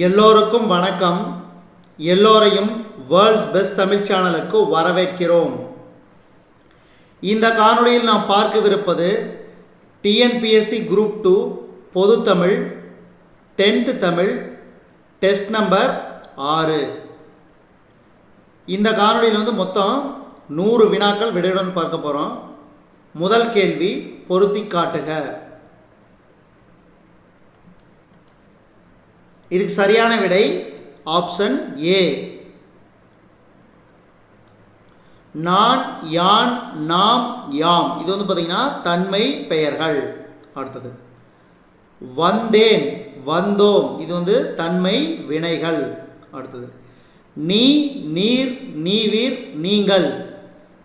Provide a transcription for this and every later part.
எல்லோருக்கும் வணக்கம். எல்லோரையும் வேர்ல்ட்ஸ் பெஸ்ட் தமிழ் சேனலுக்கு வரவேற்கிறோம். இந்த காணொளியில் நாம் பார்க்கவிருப்பது டிஎன்பிஎஸ்சி குரூப் 2 பொது Tamil 10th Tamil test number 6. இந்த காணொளியில் மொத்தம் 100 வினாக்கள் விடையுடன் பார்க்க போகிறோம். முதல் கேள்வி, பொருத்தி காட்டுக. இதுக்கு சரியான விடை ஆப்ஷன் ஏ. நான், யான், நாம், யாம் இது பார்த்தீங்கன்னா தன்மை பெயர்கள். அடுத்தது வந்தேன், வந்தோம் இது தன்மை வினைகள். அடுத்தது நீ, நீர், நீவீர், நீங்கள்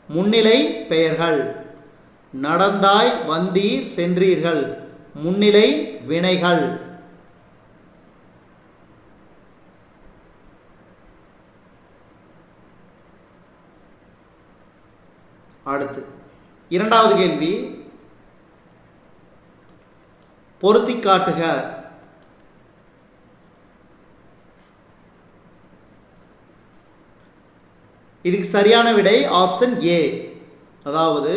முன்னிலை பெயர்கள். நடந்தாய், வந்தீர், சென்றீர்கள் முன்னிலை வினைகள். அடுத்து இரண்டாவது கேள்வி, பொருத்தி காட்டுக. இதுக்கு சரியான விடை ஆப்ஷன் ஏ. அதாவது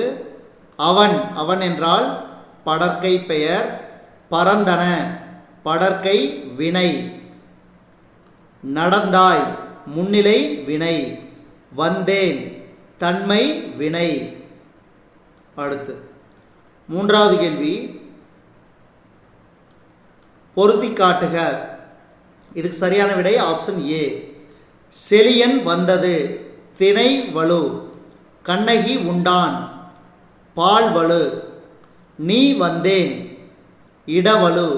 அவன், அவன் என்றால் படற்கை பெயர். பறந்தன படற்கை வினை. நடந்தாய் முன்னிலை வினை. வந்தேன் தன்மை வினை. அடுத்து மூன்றாவது கேள்வி, பொருத்தி காட்டுக. இதுக்கு சரியான விடை ஆப்ஷன் ஏ. செழியன் வந்தது திணை வலு. கண்ணகி உண்டான் பால் வலு. நீ வந்தேன் இடவலு.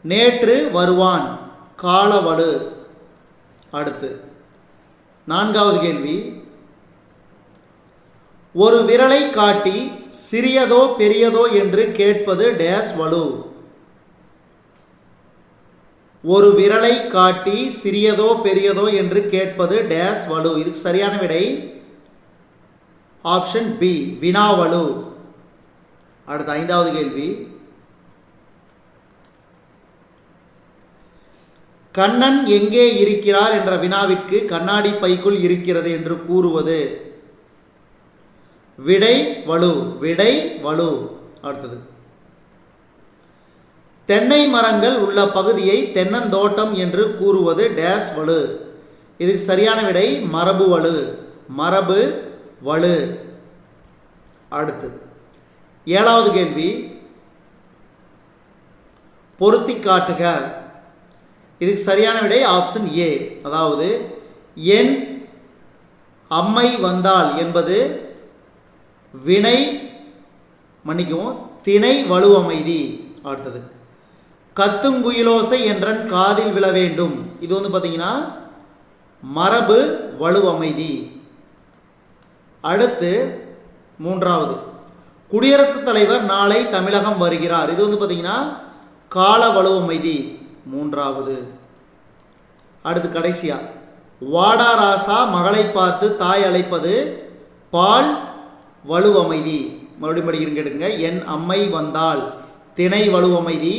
நேற்று வருவான் காலவலு. அடுத்து நான்காவது கேள்வி, ஒரு விரலை காட்டி சிறியதோ பெரியதோ என்று கேட்பது டேஸ் வலு. ஒரு விரலை காட்டி சிறியதோ பெரியதோ என்று கேட்பது டேஸ் வலு. இதுக்கு சரியான விடை ஆப்ஷன் பி, வினாவலு. அடுத்த ஐந்தாவது கேள்வி, கண்ணன் எங்கே இருக்கிறார் என்ற வினாவிற்கு கண்ணாடி பைக்குள் இருக்கிறது என்று கூறுவது விடை வலு. விடை வலு. அடுத்தது தென்னை மரங்கள் உள்ள பகுதியை தென்னந்தோட்டம் என்று கூறுவது டேஸ் வலு. இதுக்கு சரியான விடை மரபு வலு. மரபு வலு. அடுத்து ஏழாவது கேள்வி, பொருத்தி காட்டுக. இதுக்கு சரியான விடை ஆப்ஷன் ஏ. அதாவது என் அம்மை வந்தாள் என்பது வினை, மன்னிக்கவும், திணை வலுவமைதி. அடுத்தது கத்துங்குயிலோசை என்றன் காதில் விழ வேண்டும் இது பார்த்தீங்கன்னா மரபு வலுவமைதி. அடுத்து மூன்றாவது, குடியரசுத் தலைவர் நாளை தமிழகம் வருகிறார் இது பார்த்தீங்கன்னா கால வலுவமைதி. மூன்றாவது. அடுத்து கடைசியா, வாடா ராசா மகளை பார்த்து தாய் அழைப்பது பால் வலுவமைதி. மறுபடியும் படிக்கிறேன் கேட்டுங்க. என் அம்மை வந்தால் திணை வலுவமைதி.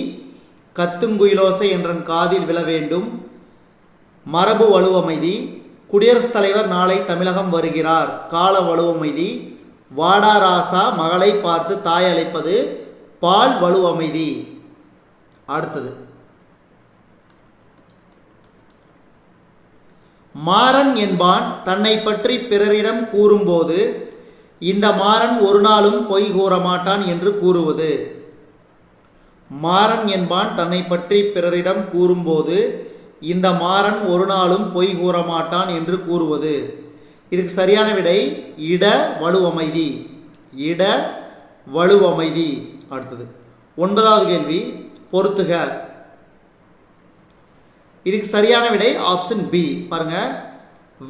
கத்துங்குயிலோசை என்றன் காதில் விழ வேண்டும் மரபு வலுவமைதி. குடியரசுத் தலைவர் நாளை தமிழகம் வருகிறார் கால வலுவமைதி. வாடா ராசா மகளை பார்த்து தாய் அழைப்பது பால் வலுவமைதி. அடுத்தது மாறன் என்பான் தன்னை பற்றி பிறரிடம் கூறும்போது இந்த மாறன் ஒரு நாளும் பொய் கூற மாட்டான் என்று கூறுவது. மாறன் என்பான் தன்னை பற்றி பிறரிடம் கூறும்போது இந்த மாறன் ஒரு நாளும் பொய் கூற மாட்டான் என்று கூறுவது. இதுக்கு சரியான விடை இட வலுவமைதி. இட வலுவமைதி. அடுத்தது ஒன்பதாவது கேள்வி, பொருத்துக. இதுக்கு சரியான விடை ஆப்ஷன் பி. பாருங்க,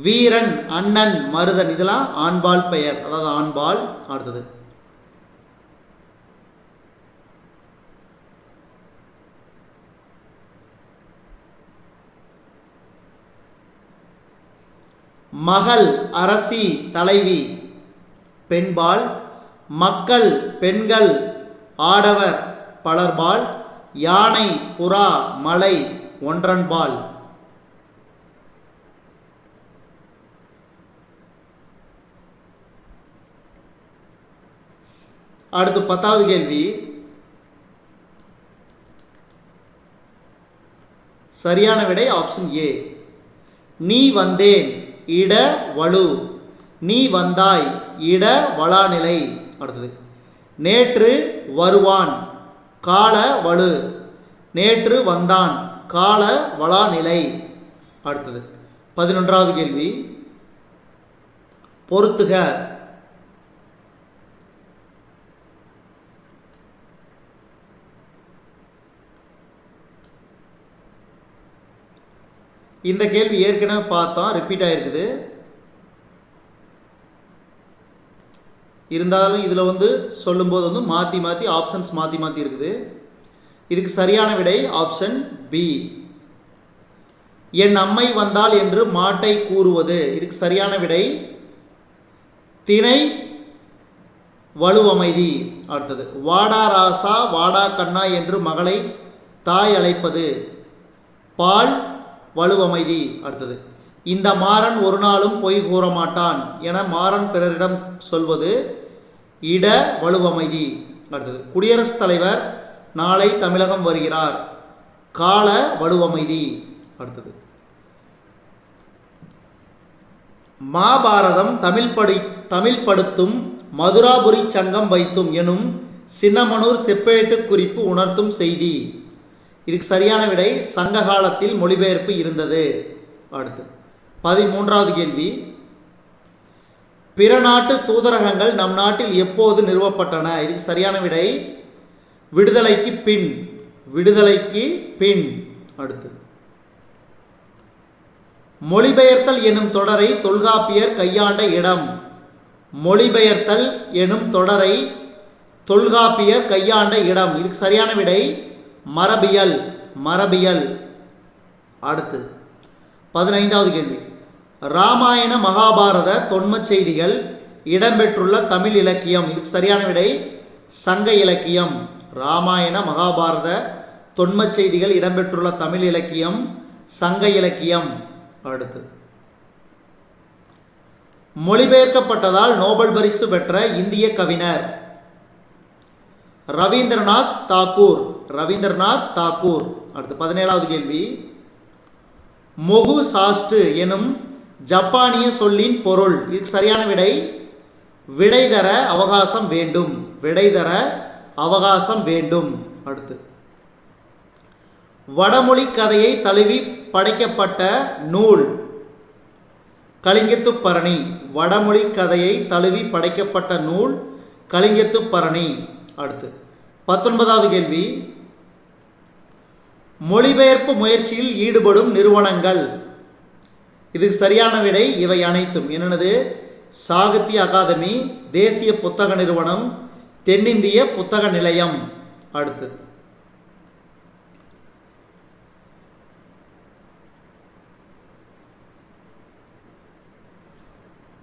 வீரன், அண்ணன், மருதன் இதெல்லாம் ஆண்பால் பெயர், அதாவது ஆண்பால். அடுத்தது மகள், அரசி, தலைவி பெண்பால். மக்கள், பெண்கள், ஆடவர் பலர்பால். யானை, புறா, மலை ஒன்றன்பால். அடுத்து 10வது கேள்வி. சரியான விடை ஆப்ஷன் ஏ. நீ வந்தேன் இட வலு, நீ வந்தாய் இட வளாநிலை. அடுத்தது நேற்று வருவான் கால வலு, நேற்று வந்தான் கால வளாநிலை. அடுத்தது 11வது கேள்வி. பொறுத்துக. இந்த கேள்வி ஏற்கனவே பார்த்தோம், ரிப்பீட் ஆகிருக்குது. இருந்தாலும் இதில் சொல்லும்போது மாற்றி மாற்றி ஆப்ஷன்ஸ் மாற்றி மாற்றி இருக்குது. இதுக்கு சரியான விடை ஆப்ஷன் பி. என் அம்மை வந்தாள் என்று மாட்டை கூறுவது. இதுக்கு சரியான விடை திணை வலுவமைதி. அடுத்தது வாடா ராசா வாடா கண்ணா என்று மகளை தாய் அழைப்பது பால் வலுவமைதி. அடுத்தது இந்த மாறன் ஒரு நாளும் பொய் கூற மாட்டான் என மாறன் பிறரிடம் சொல்வது இட வலுவமைதி. அடுத்தது குடியரசுத் தலைவர் நாளை தமிழகம் வருகிறார் கால வலுவமைதி. அடுத்தது மாபாரதம் தமிழ் படுத்தும் மதுராபுரி சங்கம் வைத்தும் எனும் சின்னமனூர் செப்பேட்டு குறிப்பு உணர்த்தும் செய்தி. இதுக்கு சரியான விடை சங்க காலத்தில் மொழிபெயர்ப்பு இருந்தது. அடுத்து 13வது கேள்வி. பிற நாட்டு தூதரகங்கள் நம் நாட்டில் எப்போது நிறுவப்பட்டன. இதுக்கு சரியான விடை விடுதலைக்கு பின். விடுதலைக்கு பின். அடுத்து மொழிபெயர்த்தல் எனும் தொடரை தொல்காப்பியர் கையாண்ட இடம். மொழிபெயர்த்தல் எனும் தொடரை தொல்காப்பியர் கையாண்ட இடம். இதுக்கு சரியான விடை மரபியல். மரபியல். அடுத்து 15வது கேள்வி. இராமாயண மகாபாரத தொன்மச் செய்திகள் இடம்பெற்றுள்ள தமிழ் இலக்கியம். இதுக்கு சரியான விடை சங்க இலக்கியம். இராமாயண மகாபாரத தொன்மச் செய்திகள் இடம்பெற்றுள்ள தமிழ் இலக்கியம் சங்க இலக்கியம். அடுத்து மொழிபெயர்க்கப்பட்டதால் நோபல் பரிசு பெற்ற இந்திய கவிஞர். ரவீந்திரநாத் தாக்கூர். ரவீந்திரநாத் தாக்கூர். அடுத்து 17வது கேள்வி. மொகு சாஸ்டு எனும் ஜப்பானிய சொல்லின் பொருள். இதுக்கு சரியான விடை விடை தர அவகாசம் வேண்டும். விடை தர அவகாசம் வேண்டும். அடுத்து வடமொழி கதையை தழுவி படைக்கப்பட்ட நூல் கலிங்கத்துப்பரணி. வடமொழி கதையை தழுவி படைக்கப்பட்ட நூல் கலிங்கத்துப்பரணி. அடுத்து 19வது கேள்வி. மொழிபெயர்ப்பு முயற்சியில் ஈடுபடும் நிறுவனங்கள். இதுக்கு சரியான விடை இவை அனைத்தும். என்னென்னது? சாகித்ய அகாதமி, தேசிய புத்தக நிறுவனம், தென்னிந்திய புத்தக நிலையம். அடுத்து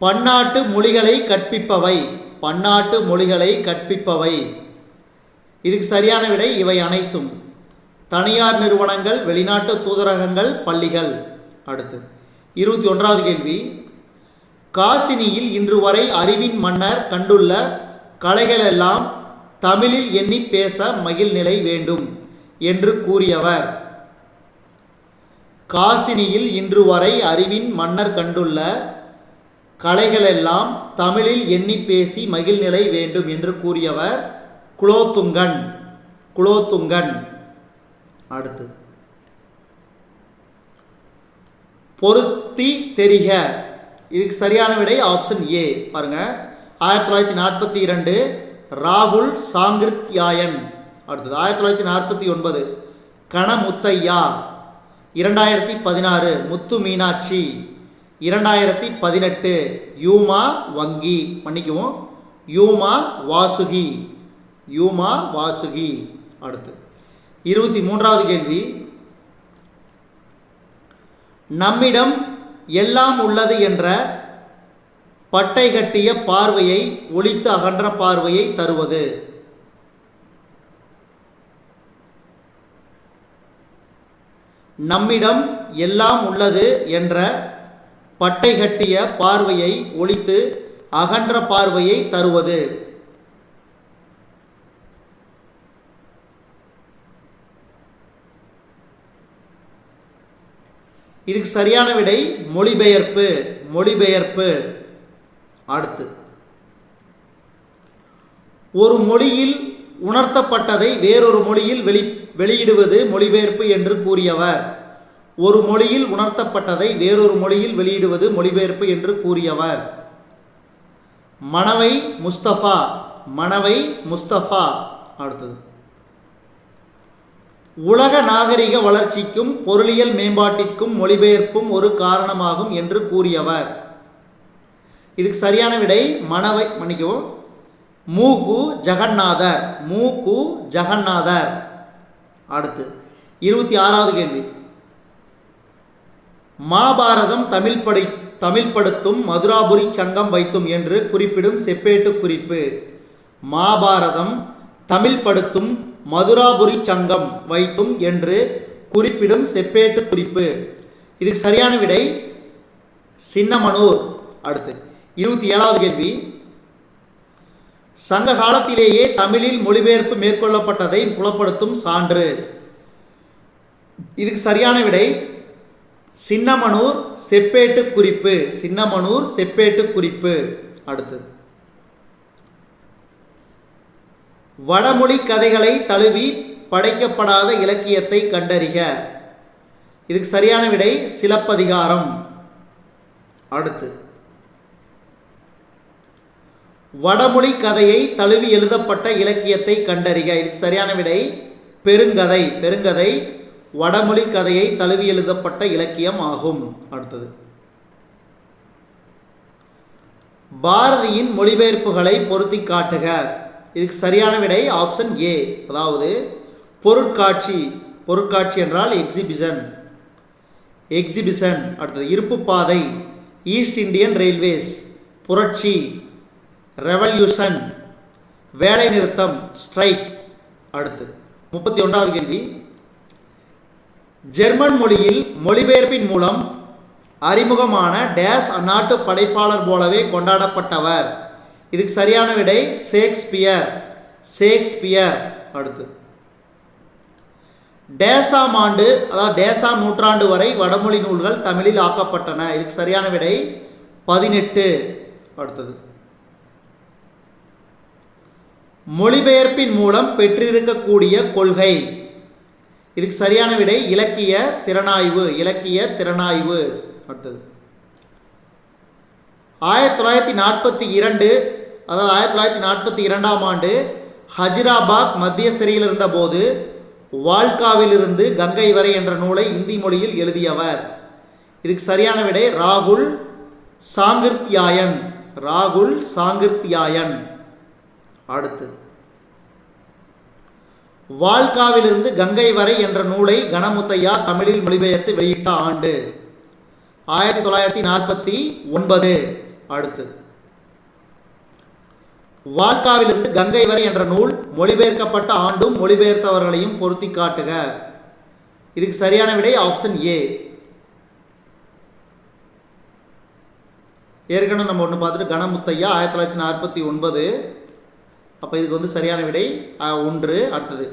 பன்னாட்டு மொழிகளை கற்பிப்பவை. பன்னாட்டு மொழிகளை கற்பிப்பவை. இதுக்கு சரியான விடை இவை அனைத்தும். தனியார் நிறுவனங்கள், வெளிநாட்டு தூதரகங்கள், பள்ளிகள். அடுத்து 21வது கேள்வி. காசினியில் இன்று வரை அறிவின் மன்னர் கண்டுள்ள கலைகளெல்லாம் தமிழில் எண்ணி பேச மகிழ்நிலை வேண்டும் என்று கூறியவர். காசினியில் இன்று வரை அறிவின் மன்னர் கண்டுள்ள கலைகளெல்லாம் தமிழில் எண்ணி பேசி மகிழ்நிலை வேண்டும் என்று கூறியவர் குலோத்துங்கன். குலோத்துங்கன். அடுத்து பொருத்தி தெரிக. இதுக்கு சரியான விடை ஆப்ஷன் ஏ. பாருங்க, 1942 ராகுல் சாங்கிருத்யாயன். அடுத்தது 1949 கணமுத்தையா. 2016 முத்து மீனாட்சி. 2018 யூமா வங்கி. மன்னிக்கவும், யூமா வாசுகி. யூமா வாசுகி. அடுத்து 23வது கேள்வி. நம்மிடம் எல்லாம் உள்ளது என்ற பட்டை கட்டிய பார்வையை ஒளித்து அகன்ற பார்வையை தருவது. நம்மிடம் எல்லாம் உள்ளது என்ற பட்டை கட்டிய பார்வையை ஒழித்து அகன்ற பார்வையை தருவது. இதுக்கு சரியான விடை மொழிபெயர்ப்பு. மொழிபெயர்ப்பு. அடுத்து, ஒரு மொழியில் உணர்த்தப்பட்டதை வேறொரு மொழியில் வெளியிடுவது மொழிபெயர்ப்பு என்று கூறியவர். ஒரு மொழியில் உணர்த்தப்பட்டதை வேறொரு மொழியில் வெளியிடுவது மொழிபெயர்ப்பு என்று கூறியவர். மனவை முஸ்தபா. மனவை முஸ்தபா. அடுத்தது, உலக நாகரிக வளர்ச்சிக்கும் பொருளியல் மேம்பாட்டிற்கும் மொழிபெயர்ப்பும் ஒரு காரணமாகும் என்று கூறியவர். இதுக்கு சரியான விடை மனவை மன்னிக்கவும் மூகு ஜெகநாதர். மூகு ஜெகநாதர். அடுத்து 26வது கேள்வி. மாபாரதம் தமிழ்படுத்தும் மதுராபுரி சங்கம் வைத்தும் என்று குறிப்பிடும் செப்பேட்டு குறிப்பு. மாபாரதம் தமிழ்படுத்தும் மதுராபுரி சங்கம் வைத்தும் என்று குறிப்பிடும் செப்பேட்டு குறிப்பு. இதுக்கு சரியான விடை சின்னமனூர். அடுத்து 27வது கேள்வி. சங்க காலத்திலேயே தமிழில் மொழிபெயர்ப்பு மேற்கொள்ளப்பட்டதை புலப்படுத்தும் சான்று. இதுக்கு சரியான விடை சின்னமனூர் செப்பேட்டு குறிப்பு. சின்னமனூர் செப்பேட்டு குறிப்பு. அடுத்து, வடமொழி கதைகளை தழுவி படைக்கப்படாத இலக்கியத்தை கண்டறிக. இதுக்கு சரியான விடை சிலப்பதிகாரம். அடுத்து, வடமொழி கதையை தழுவி எழுதப்பட்ட இலக்கியத்தை கண்டறிக. இதுக்கு சரியான விடை பெருங்கதை. பெருங்கதை வடமொழி கதையை தழுவி எழுதப்பட்ட இலக்கியம் ஆகும். அடுத்தது, பாரதியின் மொழிபெயர்ப்புகளை பொருத்தி காட்டுக. இதுக்கு சரியான விடை ஆப்ஷன் ஏ, அதாவது பொருட்காட்சி. பொருட்காட்சி என்றால் எக்ஸிபிஷன். எக்ஸிபிஷன். அடுத்தது, இருப்பு பாதை, ஈஸ்ட் இந்தியன் ரயில்வேஸ், புரட்சி, ரெவல்யூஷன், வேலை நிறுத்தம், ஸ்ட்ரைக். அடுத்து 31வது கேள்வி. ஜெர்மன் மொழியில் மொழிபெயர்ப்பின் மூலம் அறிமுகமான டேஸ் அந்நாட்டு படைப்பாளர் போலவே கொண்டாடப்பட்டவர். இதுக்கு சரியான விடை ஷேக்ஸ்பியர். ஷேக்ஸ்பியர். அடுத்து, டேசாம் ஆண்டு, அதாவது டேசாம் நூற்றாண்டு வரை வடமொழி நூல்கள் தமிழில் ஆக்கப்பட்டன. இதுக்கு சரியான விடை 18. அடுத்தது, மொழிபெயர்ப்பின் மூலம் பெற்றிருக்கக்கூடிய கொள்கை. இதுக்கு சரியான விடை இலக்கிய திறனாய்வு. இலக்கிய திறனாய்வு. அடுத்தது, 1942, அதாவது 1942ஆம் ஆண்டு ஹஜிராபாக் மத்திய சிறையில் இருந்தபோது வால்காவிலிருந்து கங்கை வரை என்ற நூலை இந்தி மொழியில் எழுதியவர். இதுக்கு சரியான விடை ராகுல் சாங்கிருத்யாயன். ராகுல் சாங்கிருத்யாயன். அடுத்து, வால்காவிலிருந்து கங்கை வரை என்ற நூலை கணமுத்தையா தமிழில் மொழிபெயர்த்து வெளியிட்ட ஆண்டு 1949. அடுத்து, வால்காவிலிருந்து கங்கை வரை என்ற நூல் மொழிபெயர்க்கப்பட்ட ஆண்டும் மொழிபெயர்த்தவர்களையும் பொருத்தி காட்டுக. இதுக்கு சரியான விடை ஆப்ஷன் ஏ. ஏற்கனவே நம்ம ஒன்று பார்த்துட்டு கணமுத்தையா 1949. அப்போ இதுக்கு வந்து சரியான விடை 1. அடுத்தது,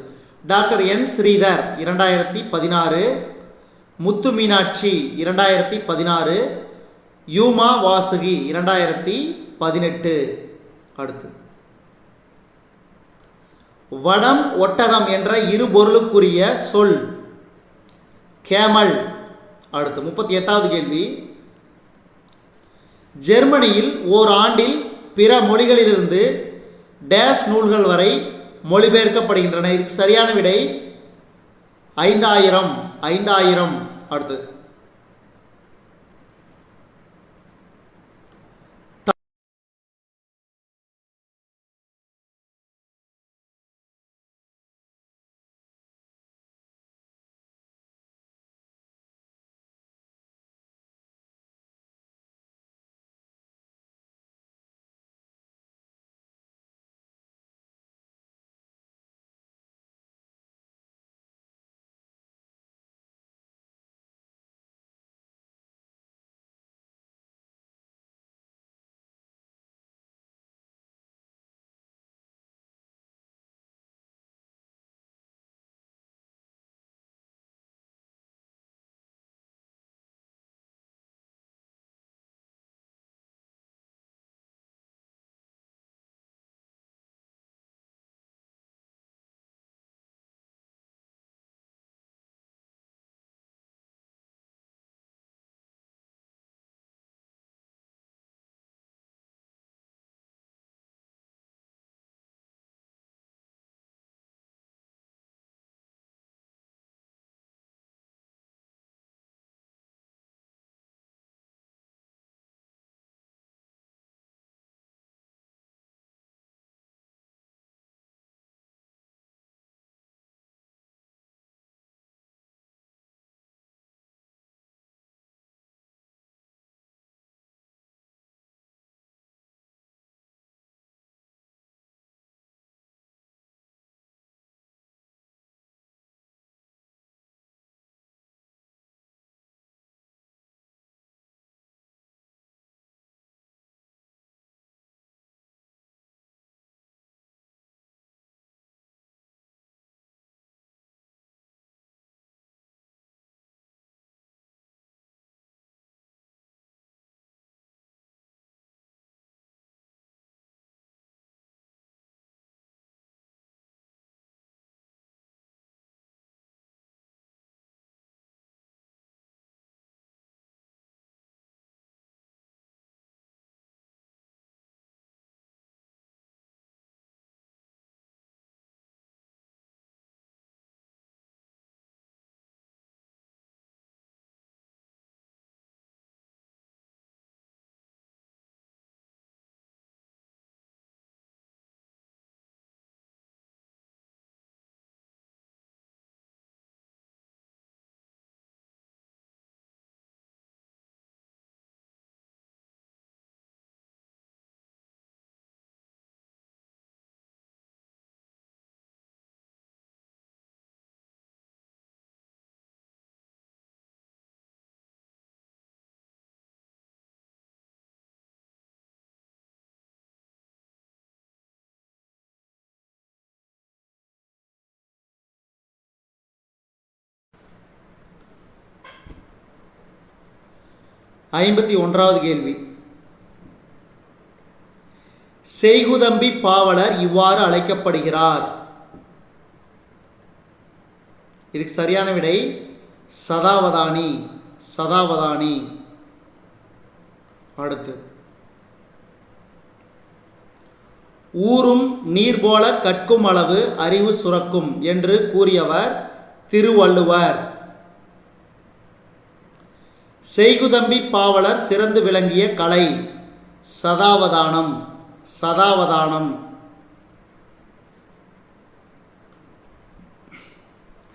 டாக்டர் என் ஸ்ரீதர் 2016, முத்து மீனாட்சி 2016, யூமா வாசுகி 2018. அடுத்து, வடம் ஒட்டகம் என்ற இரு பொருளுக்குரிய சொல் கேமல். அடுத்து 38வது கேள்வி. ஜெர்மனியில் ஓர் ஆண்டில் பிற மொழிகளிலிருந்து டேஸ் நூல்கள் வரை மொழிபெயர்க்கப்படுகின்றன. இதுக்கு சரியான விடை 5000. 5000. அடுத்து, 51வது கேள்வி. செய்குதம்பி பாவலர் இவ்வாறு அழைக்கப்படுகிறார். இதுக்கு சரியான விடை சதாவதானி. சதாவதானி. அடுத்து, ஊரும் நீர் போல கற்கும் அளவு அறிவு சுரக்கும் என்று கூறியவர் திருவள்ளுவர். செய்குதம்பி பாவலர் சிறந்து விளங்கிய கலை சதாவதானம். சதாவதானம்.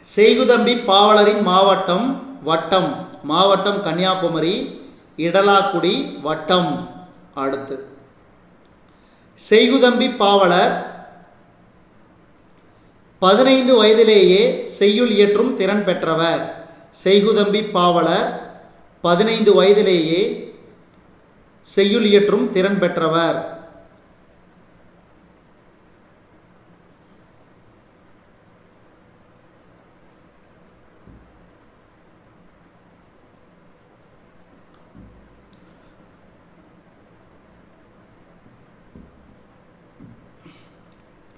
செய்குதம்பி பாவலரின் மாவட்டம் வட்டம். மாவட்டம் கன்னியாகுமரி. இடலாக்குடி வட்டம். அடுத்து, செய்குதம்பி பாவலர் 15 வயதிலேயே செய்யுள் இயற்றும் திறன் பெற்றவர். செய்குதம்பி பாவலர் 15 வயதிலேயே செய்யுள் இயற்றும் திறன் பெற்றவர்.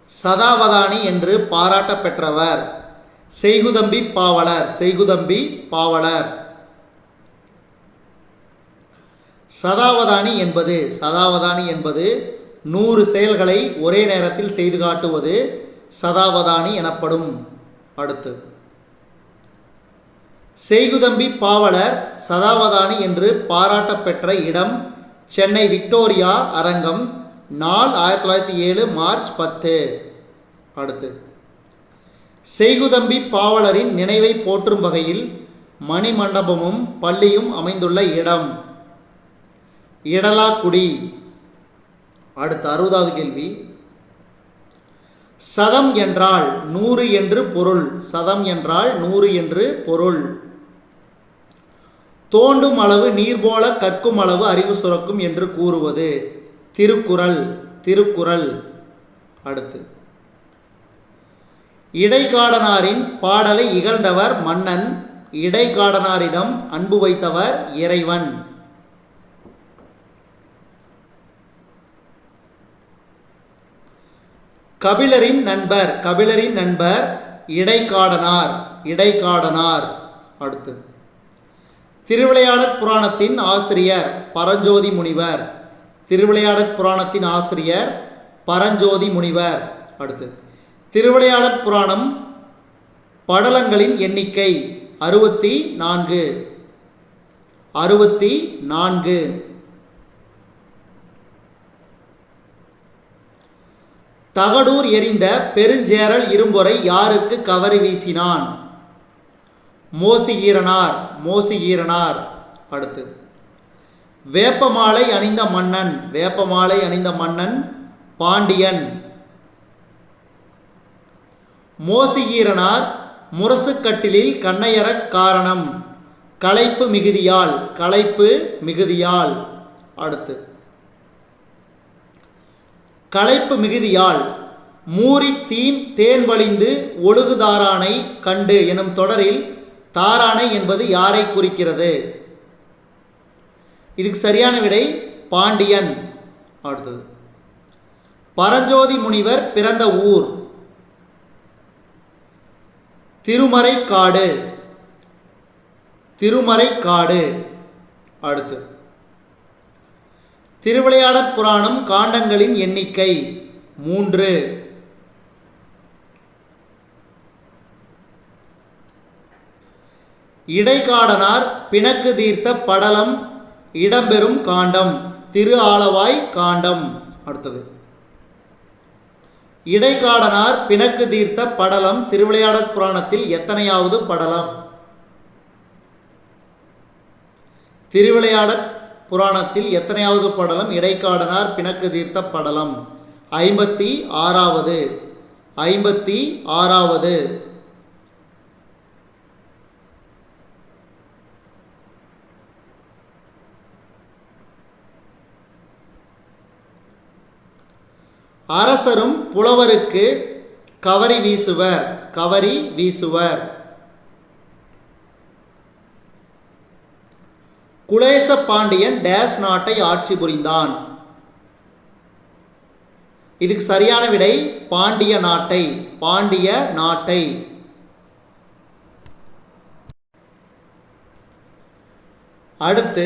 சதாவதானி என்று பாராட்ட பெற்றவர் செய்குதம்பி பாவலர். செய்குதம்பி பாவலர். சதாவதானி என்பது 100 செயல்களை ஒரே நேரத்தில் செய்து காட்டுவது சதாவதானி எனப்படும். அடுத்து, செய்குதம்பி பாவலர் சதாவதானி என்று பாராட்ட பெற்ற இடம் சென்னை விக்டோரியா அரங்கம். நாள் 1907 மார்ச் 10. அடுத்து, செய்குதம்பி பாவலரின் நினைவை போற்றும் வகையில் மணிமண்டபமும் பள்ளியும் அமைந்துள்ள இடம் இடலாக்குடி. அடுத்து, 60வது கேள்வி. சதம் என்றால் 100 என்று பொருள். சதம் என்றால் 100 என்று பொருள். தோண்டும் அளவு நீர் போல கற்கும் அளவு அறிவு சுரக்கும் என்று கூறுவது திருக்குறள். திருக்குறள். அடுத்து, இடைக்காடனாரின் பாடலை இகழ்ந்தவர் மன்னன். இடைக்காடனாரிடம் அன்பு வைத்தவர் இறைவன். கபிலரின் நண்பர். கபிலரின் நண்பர் இடைக்காடனார். இடைக்காடனார். அடுத்து, திருவிளையாடற் புராணத்தின் ஆசிரியர் பரஞ்சோதி முனிவர். திருவிளையாடற் புராணத்தின் ஆசிரியர் பரஞ்சோதி முனிவர். அடுத்து, திருவிளையாடற் புராணம் படலங்களின் எண்ணிக்கை 64. 64. தகடூர் எறிந்த பெருஞ்சேரல் இரும்பொறை யாருக்கு கவரி வீசினான்? மோசிகீரனார். மோசிகீரனார். அடுத்து, வேப்பமாலை அணிந்த மன்னன். வேப்பமாலை அணிந்த மன்னன் பாண்டியன். மோசிகீரனார் முரசுக்கட்டிலில் கண்ணையறக் காரணம் களைப்பு மிகுதியால். களைப்பு மிகுதியால். அடுத்து, களைப்பு மிகுதியால் மூரி தீம் தேன் வழிந்து ஒழுகுதாரானை கண்டு எனும் தொடரில் தாரானை என்பது யாரை குறிக்கிறது? இதுக்கு சரியான விடை பாண்டியன். அடுத்தது, பரஞ்சோதி முனிவர் பிறந்த ஊர் திருமறைக்காடு. திருமறைக்காடு. அடுத்து, திருவிளையாடற் புராணம் காண்டங்களின் எண்ணிக்கை 3. இடைக்காடனார் பிணக்கு தீர்த்த படலம் இடம்பெறும் காண்டம் திரு ஆலவாய் காண்டம். அடுத்தது, இடைக்காடனார் பிணக்கு தீர்த்த படலம் திருவிளையாடற் புராணத்தில் எத்தனையாவது படலம்? திருவிளையாடற் புராணத்தில் எத்தனையாவது படலம் இடைக்காடனார் பிணக்கு தீர்த்த படலம்? 56வது. 56வது. அரசரும் புலவருக்கு கவரி வீசுவர். கவரி வீசுவர். குலேச பாண்டியன் டேஸ் நாட்டை ஆட்சி புரிந்தான். இதுக்கு சரியான விடை பாண்டிய நாட்டை. பாண்டிய நாட்டை. அடுத்து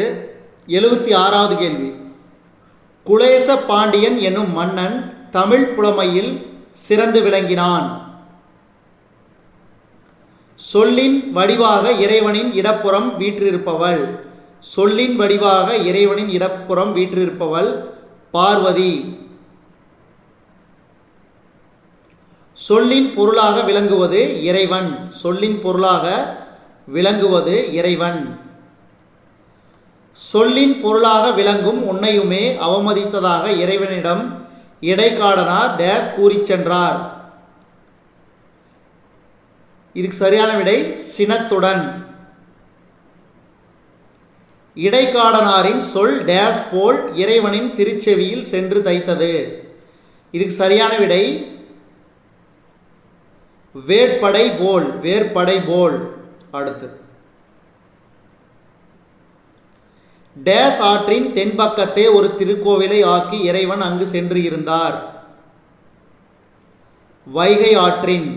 76வது கேள்வி. குலேச பாண்டியன் என்னும் மன்னன் தமிழ் புலமையில் சிறந்து விளங்கினான். சொல்லின் வடிவாக இறைவனின் இடப்புறம் வீற்றிருப்பவள். சொல்லின் வடிவாக இறைவனின் இடப்புறம் வீற்றிருப்பவள் பார்வதி. சொல்லின் பொருளாக விளங்குவது இறைவன். சொல்லின் பொருளாக விளங்குவது இறைவன். சொல்லின் பொருளாக விளங்கும் உன்னையுமே அவமதித்ததாக இறைவனிடம் இடைக்காடனார் டேஸ் கூறிச் சென்றார். இதுக்கு சரியான விடை சினத்துடன். இடைக்காடனாரின் சொல் டேஸ் போல் இறைவனின் திருச்செவியில் சென்று தைத்தது. இதுக்கு சரியான விடை வேட்படை போல். வேற்படை போல். அடுத்து டேஸ் ஆற்றின் தென்பக்கத்தே ஒரு திருக்கோவிலை ஆக்கி இறைவன் அங்கு சென்று இருந்தார். வைகை ஆற்றின்.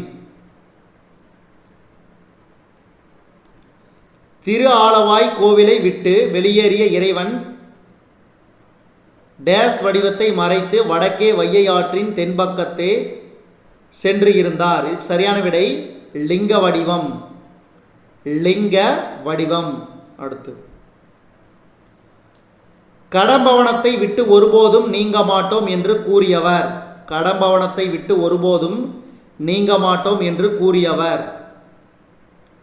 திரு ஆலவாய் கோவிலை விட்டு வெளியேறிய இறைவன் டேஸ் வடிவத்தை மறைத்து வடக்கே வைகை ஆற்றின் தென்பக்கத்தே சென்று இருந்தார். சரியான விடை லிங்க வடிவம். லிங்க வடிவம். அடுத்து கடம்பவனத்தை விட்டு ஒருபோதும் நீங்க மாட்டோம் என்று கூறியவர். கடம்பவனத்தை விட்டு ஒருபோதும் நீங்க மாட்டோம் என்று கூறியவர்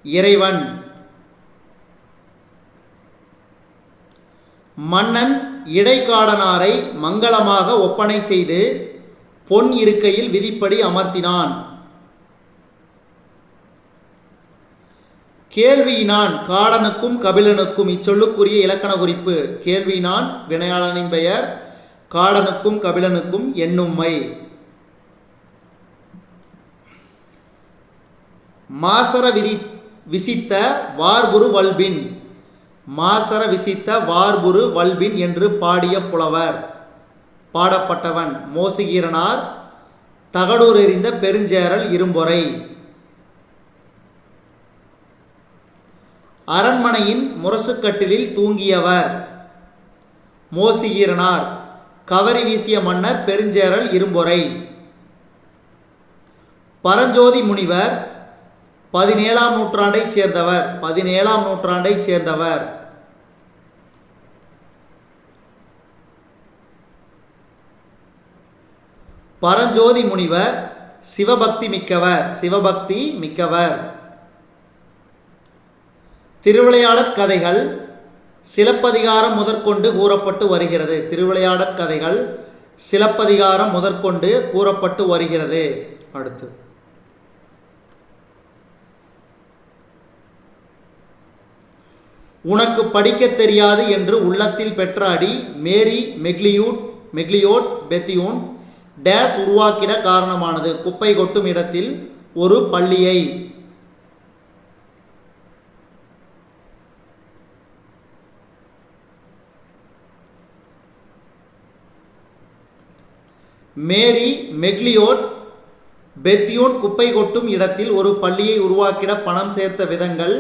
இறைவன். மன்னன் இடைக்காடனாரை மங்களமாக ஒப்பனை செய்து பொன் இருக்கையில் விதிப்படி அமர்த்தினான். கேள்வியினான் காடனுக்கும் கபிலனுக்கும். இச்சொல்லுக்குரிய இலக்கண குறிப்பு. கேள்வியினான் வினையாளனின் பெயர், காடனுக்கும் கபிலனுக்கும் எண்ணும்மை. மாசர விசித்த வார்புரு வல்பின். மாசர விசித்த வார்புரு வல்பின் என்று பாடிய புலவர். பாடப்பட்டவன் மோசிகீரனார். தகடூர் எறிந்த பெருஞ்சேரல் இரும்பொறை. அரண்மனையின் முரசுக்கட்டிலில் தூங்கியவர் மோசிகீரனார். கவரி வீசிய மன்னர் பெருஞ்சேரல் இரும்பொறை. பரஞ்சோதி முனிவர் 17ஆம் நூற்றாண்டைச் சேர்ந்தவர். 17ஆம் நூற்றாண்டைச் சேர்ந்தவர். பரஞ்சோதி முனிவர் சிவபக்தி மிக்கவர். சிவபக்தி மிக்கவர். திருவிளையாடற் கதைகள் சிலப்பதிகாரம் முதற்கொண்டு கூறப்பட்டு வருகிறது. திருவிளையாடற் கதைகள் சிலப்பதிகாரம் முதற்கொண்டு கூறப்பட்டு வருகிறது. அடுத்து உனக்கு படிக்க தெரியாது என்று உள்ளத்தில் பெற்ற அடி மேரி மெக்லியோட் பெத்தியூன் டேஸ் உருவாக்கிட காரணமானது. குப்பை கொட்டும் இடத்தில் ஒரு பள்ளியை. மேரி மெக்லியோட் பெத்தியூன் குப்பை கொட்டும் இடத்தில் ஒரு பள்ளியை உருவாக்கிட பணம் சேர்த்த விதங்கள்: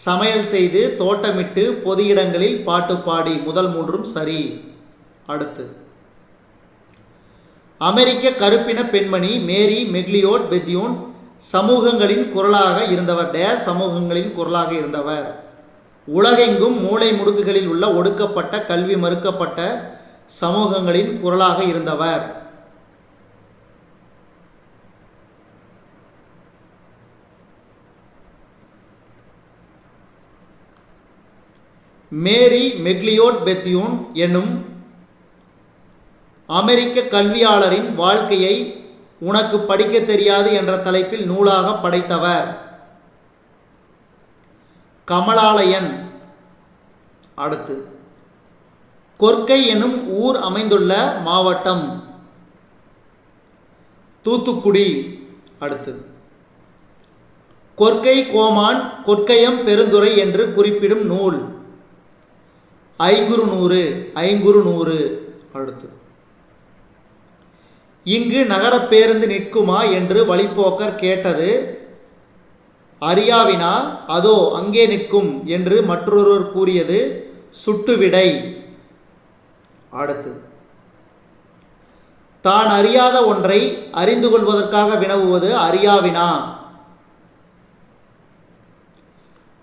சமையல் செய்து, தோட்டமிட்டு, பொது இடங்களில் பாட்டு பாடி. முதல் மூன்றும் சரி. அடுத்து அமெரிக்க கருப்பின பெண்மணி மேரி மெக்லியோட் பெத்தியூன் சமூகங்களின் குரலாக இருந்தவர். டேஸ் சமூகங்களின் குரலாக இருந்தவர். உலகெங்கும் மூலை முடுக்குகளில் உள்ள ஒடுக்கப்பட்ட, கல்வி மறுக்கப்பட்ட சமூகங்களின் குரலாக இருந்தவர். மேரி மெக்லியோட் பெத்தியூன் என்னும் அமெரிக்க கல்வியாளரின் வாழ்க்கையை உனக்கு படிக்க தெரியாது என்ற தலைப்பில் நூலாக படைத்தவர் கமலாலயன். அடுத்து கொர்க்கை எனும் ஊர் அமைந்துள்ள மாவட்டம் தூத்துக்குடி. அடுத்து கொர்க்கை கோமான் கொற்கையம் பெருந்துறை என்று குறிப்பிடும் நூல் ஐங்குறு நூறு, ஐங்குறு நூறு. அடுத்து இங்கு நகர பேருந்து நிற்குமா என்று வழிப்போக்கர் கேட்டது. அறியாவினா அதோ அங்கே நிற்கும் என்று மற்றொருவர் கூறியது. சுட்டுவிடை. அடுத்து தான் அறியாத ஒன்றை அறிந்து கொள்வதற்காக வினவுவது அறியாவினா.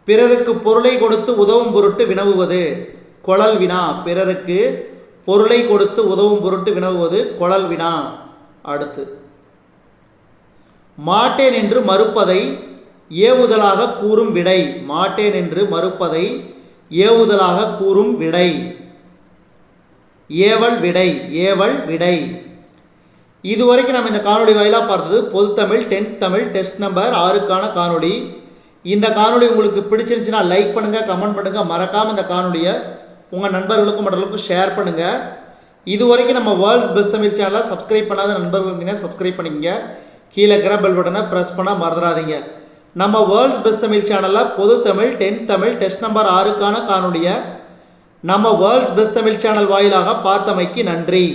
பிறருக்கு பொருளை கொடுத்து உதவும் பொருட்டு வினவுவது கொளல் வினா. பிறருக்கு பொருளை கொடுத்து உதவும் பொருட்டு வினவுவது கொளல் வினா. அடுத்து மாட்டேன் என்று மறுப்பதை ஏவுதலாக கூறும் விடை. மாட்டேன் என்று மறுப்பதை ஏவுதலாக கூறும் விடை. ஏவல் விடை, ஏவல் விடை. இதுவரைக்கும் நம்ம இந்த காணொலி வாயிலாக பார்த்தது பொதுத்தமிழ் 10th தமிழ் டெஸ்ட் நம்பர் 6க்கான காணொலி. இந்த காணொலி உங்களுக்கு பிடிச்சிருந்துச்சுன்னா லைக் பண்ணுங்கள், கமெண்ட் பண்ணுங்கள். மறக்காமல் இந்த காணொலியை உங்கள் நண்பர்களுக்கும் மற்றவர்களுக்கும் ஷேர் பண்ணுங்கள். இது வரைக்கும் நம்ம வேர்ல்ட்ஸ் பெஸ்ட் தமிழ் சேனலை சப்ஸ்கிரைப் பண்ணாத நண்பர்கள் இருந்தீங்கன்னா சப்ஸ்கிரைப் பண்ணிக்கங்க. கீழே இருக்கிற பெல் பட்டனை ப்ரெஸ் பண்ண மறந்துடாதீங்க. நம்ம வேர்ல்ட்ஸ் பெஸ்ட் தமிழ் சேனலில் பொது Tamil 10th Tamil test number 6க்கான காணொலியை நம்ம வேர்ல்ட்ஸ் பெஸ்ட் தமிழ் சேனல் வாயிலாக பார்த்தமைக்கு நன்றி.